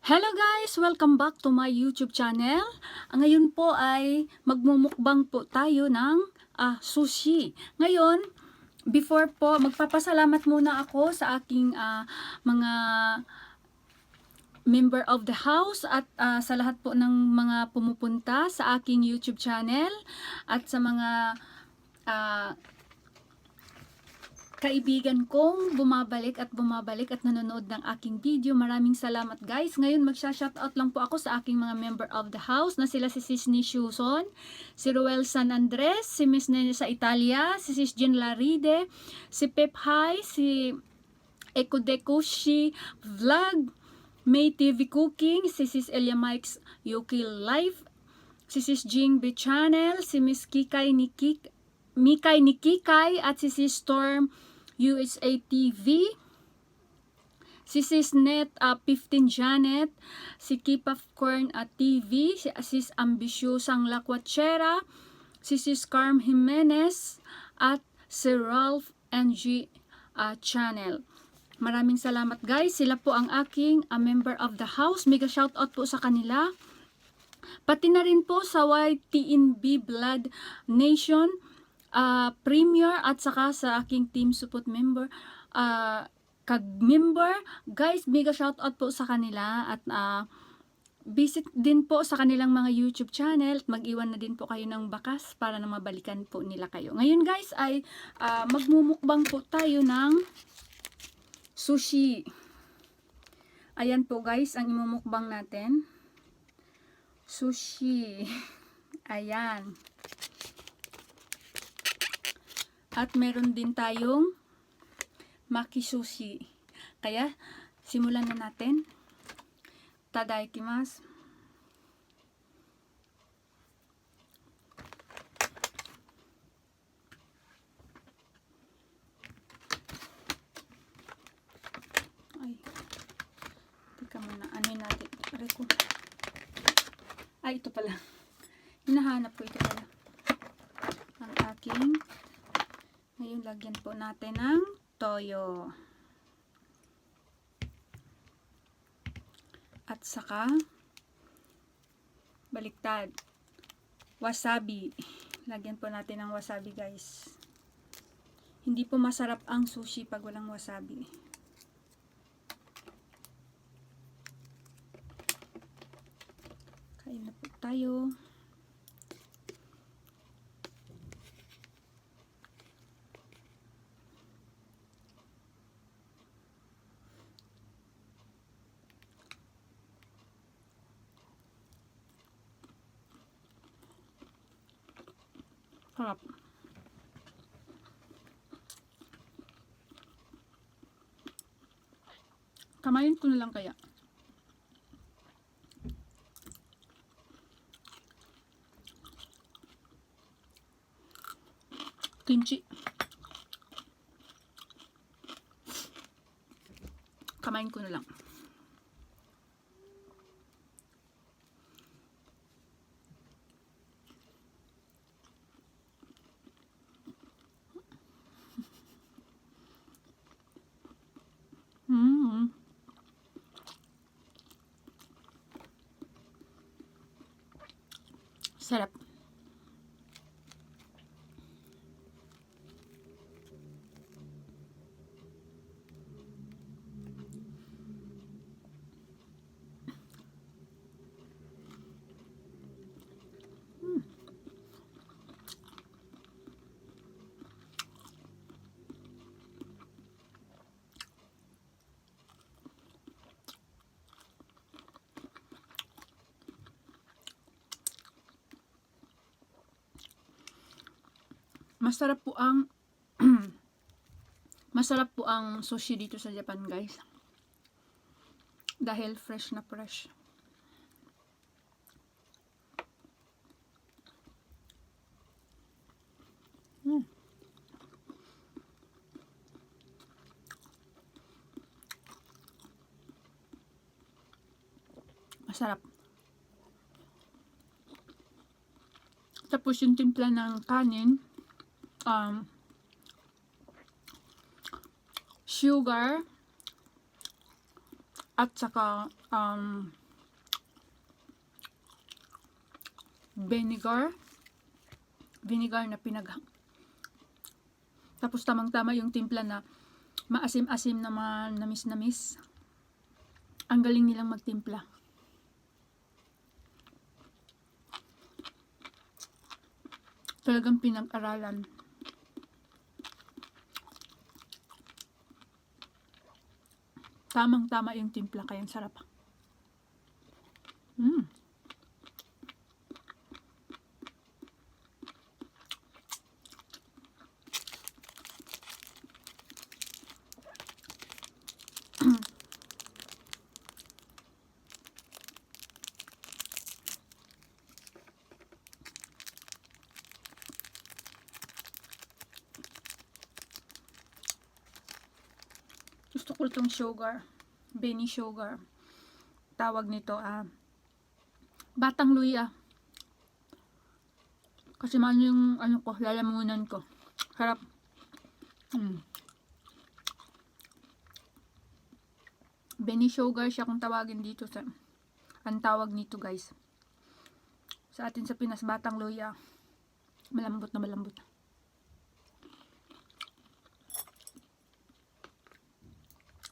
Hello guys! Welcome back to my YouTube channel. Ngayon po ay magmumukbang po tayo ng sushi. Ngayon, before po, magpapasalamat muna ako sa aking mga member of the house at sa lahat po ng mga pumupunta sa aking YouTube channel at sa mga kaibigan kong bumabalik at nanonood ng aking video. Maraming salamat guys. Ngayon magsha-shoutout lang po ako sa aking mga member of the house na sila si Sis Nishiyama, si Ruel San Andres, si Miss Nene sa Italia, si Sis Jen Laride, si Pep Hai, si Ekodekushi Vlog, May TV Cooking, si Sis Elia Mike's Yuki Life, si Sis Jing B Channel, si Miss Mikay Nikikay at si Sis Storm USA TV, si Sis Net 15 Janet, si Keep of Corn TV, si Sis Ambisyosang Lakwachera, si Sis Carm Jimenez at si Ralph NG Channel. Maraming salamat guys, sila po ang aking member of the house. Mega shoutout po sa kanila. Pati na rin po sa YTNB Blood Nation Premier at saka sa aking team support member, kag-member. Guys, mega shoutout po sa kanila at visit din po sa kanilang mga YouTube channel at mag-iwan na din po kayo ng bakas para na mabalikan po nila kayo. Ngayon guys ay magmumukbang po tayo ng sushi. Ayan po guys ang imumukbang natin. Sushi. Ayan. At meron din tayong maki sushi. Kaya, simulan na natin. Tadaikimasu. Ay. Teka muna. Ano natin? Areko. Ay, ito pala. Hinahanap ko ito pala. Ang aking. Ngayon, lagyan po natin ng toyo. At saka, baliktad. Wasabi. Lagyan po natin ng wasabi, guys. Hindi po masarap ang sushi pag walang wasabi. Kain na po tayo. Sarap. Kamayin ko na lang kaya. Kimchi. Kamayin ko na lang. Sarap. Masarap po ang masarap po ang sushi dito sa Japan, guys. Dahil fresh na fresh. Masarap. Tapos yung timpla ng kanin, sugar, at saka vinegar na tapos tamang-tama yung timpla na maasim-asim na namis-namis. Ang galing nilang magtimpla. Talagang pinag-aralan. Tamang-tama yung timpla, kaya ang sarap. Gusto ko itong sugar, Benny sugar. Tawag nito batang luya. Kasi man yung lalamunan ko. Harap. Benny sugar siya kung tawagin dito ang tawag nito, guys. Sa atin sa Pinas, batang luya. Malambot na malambot.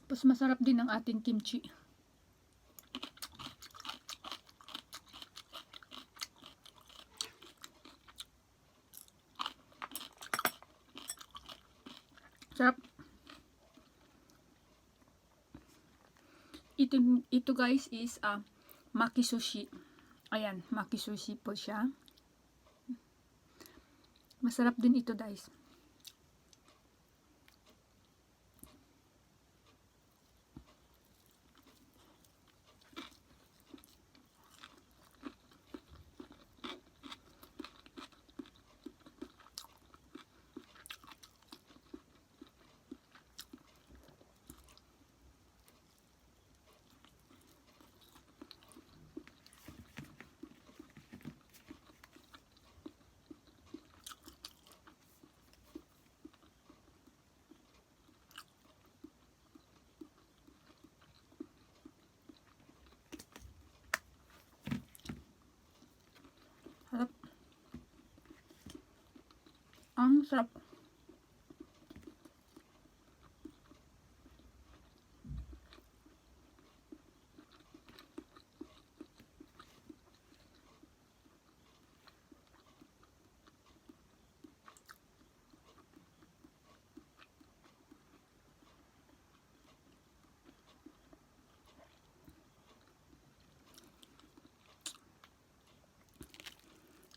Tapos masarap din ang ating kimchi. Sarap. Ito guys is maki sushi. Ayan, maki sushi po siya. Masarap din ito, guys. Sarap. Ang sarap.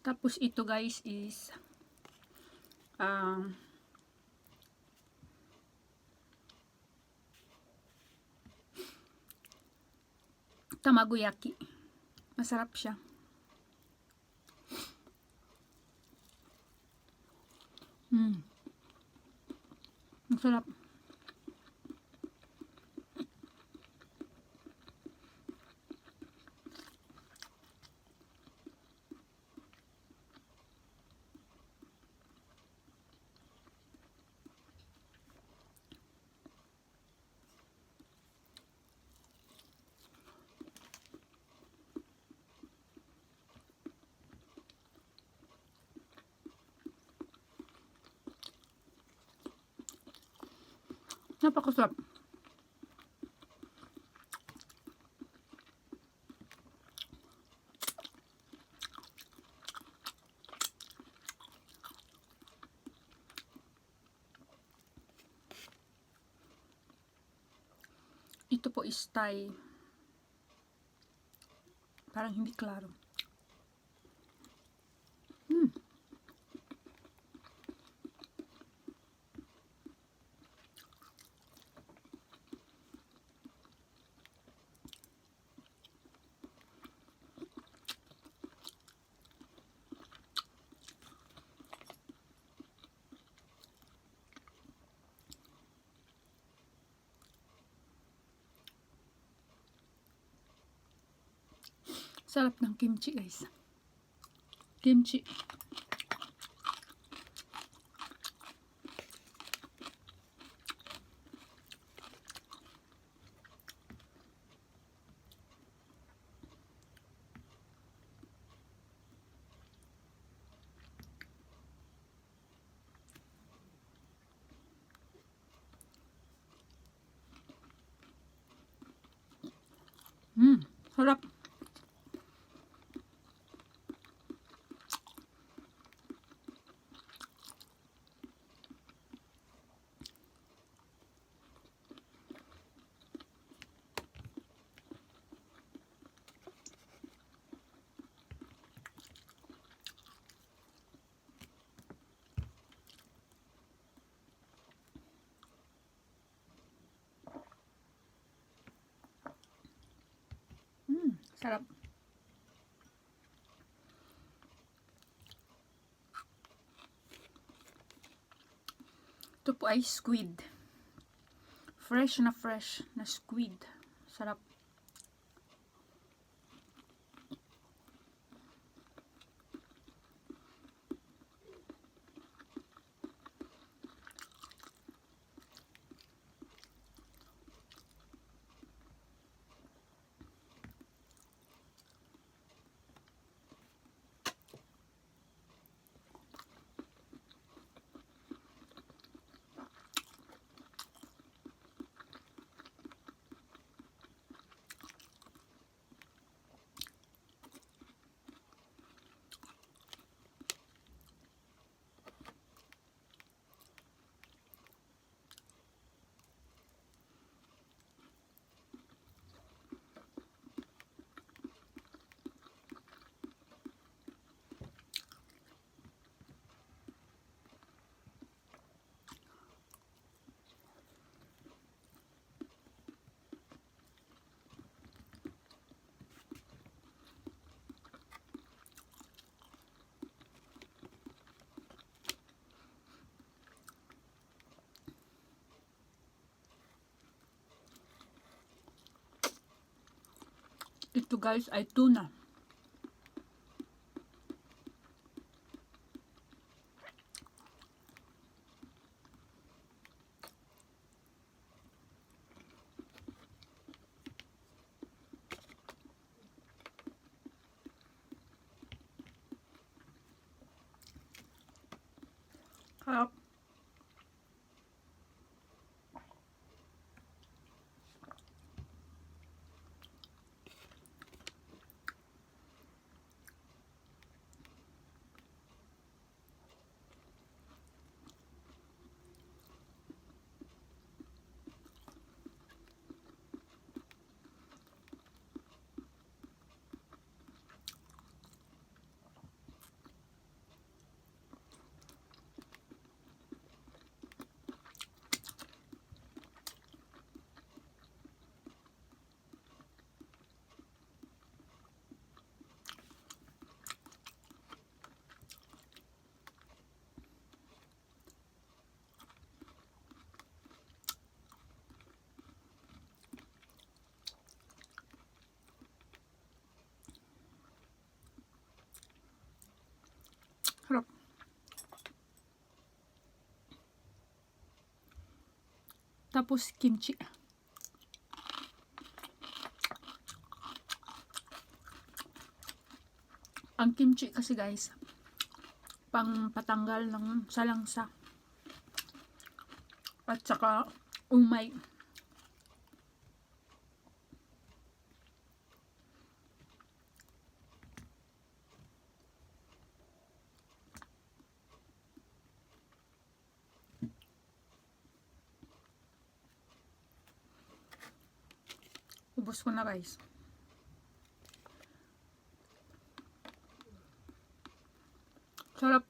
Tapos ito guys is tamagoyaki. Masarap siya. Masarap. Napakasarap. Ito po is Thai. Parang hindi klaro. Sarap ng kimchi, guys. Kimchi. Sarap. Sarap. Ito po ay squid. Fresh na squid. Sarap. Ito guys ay tuna. Sarap. Sarap. Tapos kimchi. Ang kimchi kasi guys, pang patanggal ng salangsa. At saka umay. Ubos ko na guys. Sarap.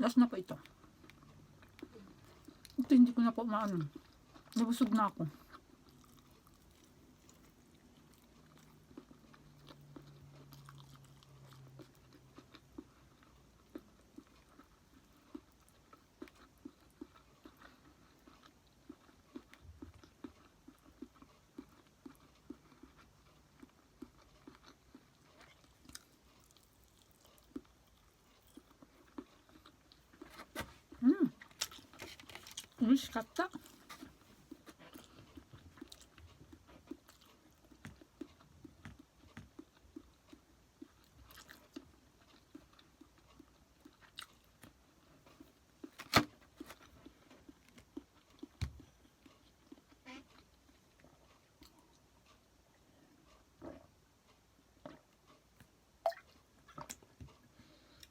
Last na po ito. Ito hindi ko na po maano. Nabusog na ako. Uish katta.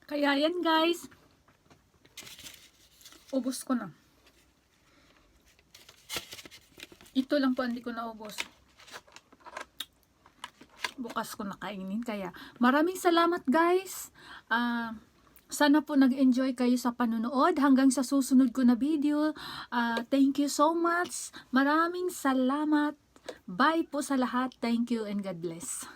Kaya yan guys, ubos ko na. Ito lang po hindi ko naubos. Bukas ko nakainin. Kaya maraming salamat guys. Sana po nag-enjoy kayo sa panonood. Hanggang sa susunod ko na video. Thank you so much. Maraming salamat. Bye po sa lahat. Thank you and God bless.